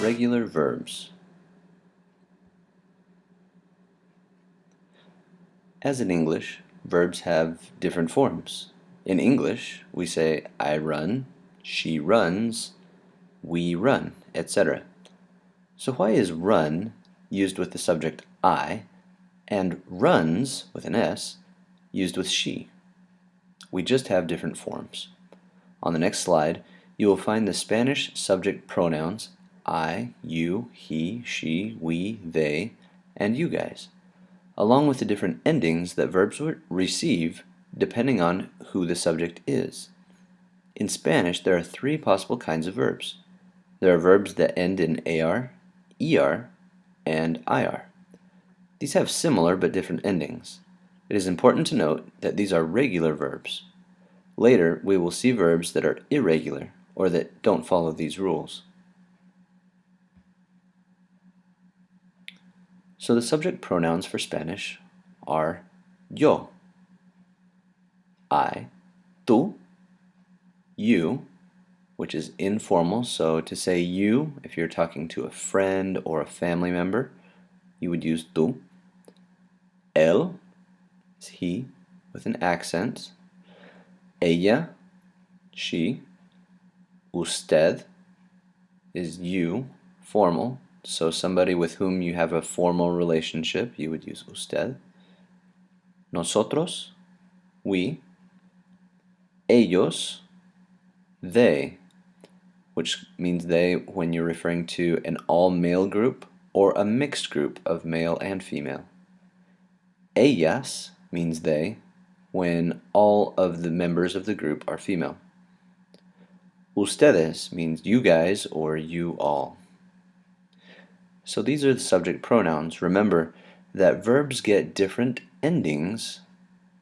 regular verbs. As in English, verbs have different forms. In English, we say I run, she runs, we run, etc. So why is run used with the subject I and runs with an S used with she? We just have different forms. On the next slide, you will find the Spanish subject pronouns I, you, he, she, we, they, and you guys, along with the different endings that verbs receive depending on who the subject is. In Spanish, there are three possible kinds of verbs. There are verbs that end in AR, ER, and IR. These have similar but different endings. It is important to note that these are regular verbs. Later, we will see verbs that are irregular or that don't follow these rules. So the subject pronouns for Spanish are yo, I, tú, you, which is informal, so to say you, if you're talking to a friend or a family member, you would use tú. Él is he with an accent. Ella, she. Usted is you, formal, so somebody with whom you have a formal relationship, you would use usted. Nosotros, we. Ellos, they, which means they when you're referring to an all-male group or a mixed group of male and female. Ellas means they when all of the members of the group are female. Ustedes means you guys or you all. So these are the subject pronouns. Remember that verbs get different endings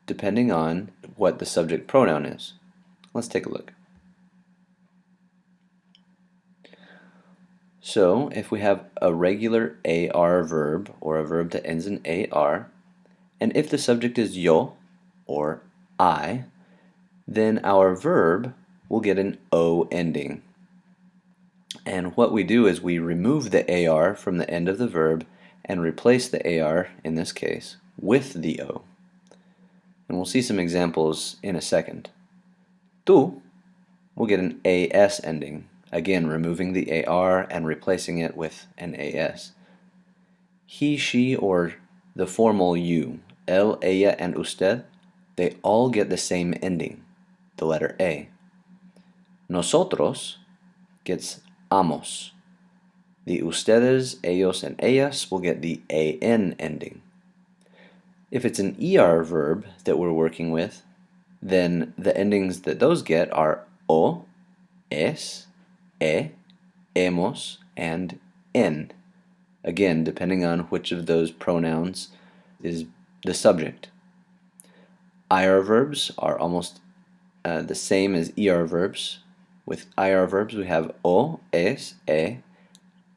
depending on what the subject pronoun is. Let's take a look. So if we have a regular AR verb or a verb that ends in AR, and if the subject is yo or I, then our verb will get an O ending. And what we do is we remove the AR from the end of the verb and replace the AR, in this case, with the O. And we'll see some examples in a second. Tú will get an AS ending, again removing the AR and replacing it with an AS. He, she, or the formal you, él, ella, and usted, they all get the same ending, the letter A. Nosotros gets amos. The ustedes, ellos, and ellas will get the AN ending. If it's an ER verb that we're working with, then the endings that those get are O, es, e, hemos, and en. Again, depending on which of those pronouns is the subject. IR verbs are almost the same as ER verbs. With IR verbs, we have o, es, e,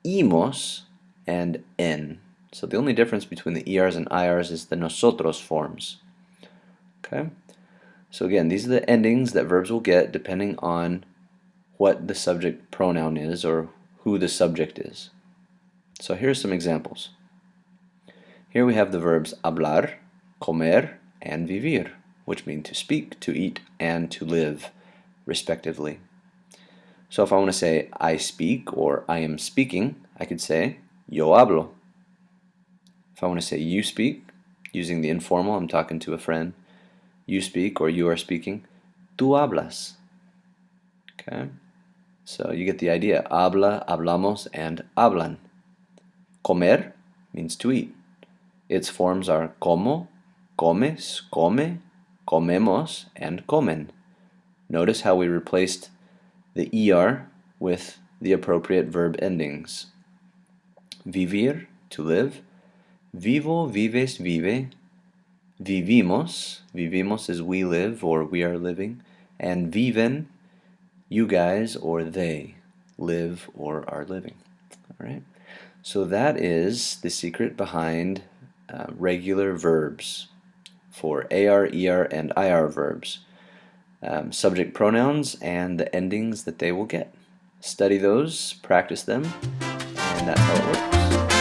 hemos, and en. So the only difference between the ERs and IRs is the nosotros forms. Okay? So again, these are the endings that verbs will get depending on what the subject pronoun is or who the subject is. So here's some examples. Here we have the verbs hablar, comer, and vivir, which mean to speak, to eat, and to live, respectively. So if I want to say I speak or I am speaking, I could say yo hablo. If I want to say you speak, using the informal, I'm talking to a friend, you speak or you are speaking, tú hablas. Okay? So you get the idea. Habla, hablamos, and hablan. Comer means to eat. Its forms are como, comes, come, comemos, and comen. Notice how we replaced the ER with the appropriate verb endings. Vivir, to live. Vivo, vives, vive. Vivimos, vivimos is we live or we are living. And viven, you guys or they live or are living. All right? So that is the secret behind regular verbs for AR, ER, and IR verbs. Subject pronouns and the endings that they will get. Study those, practice them, and that's how it works.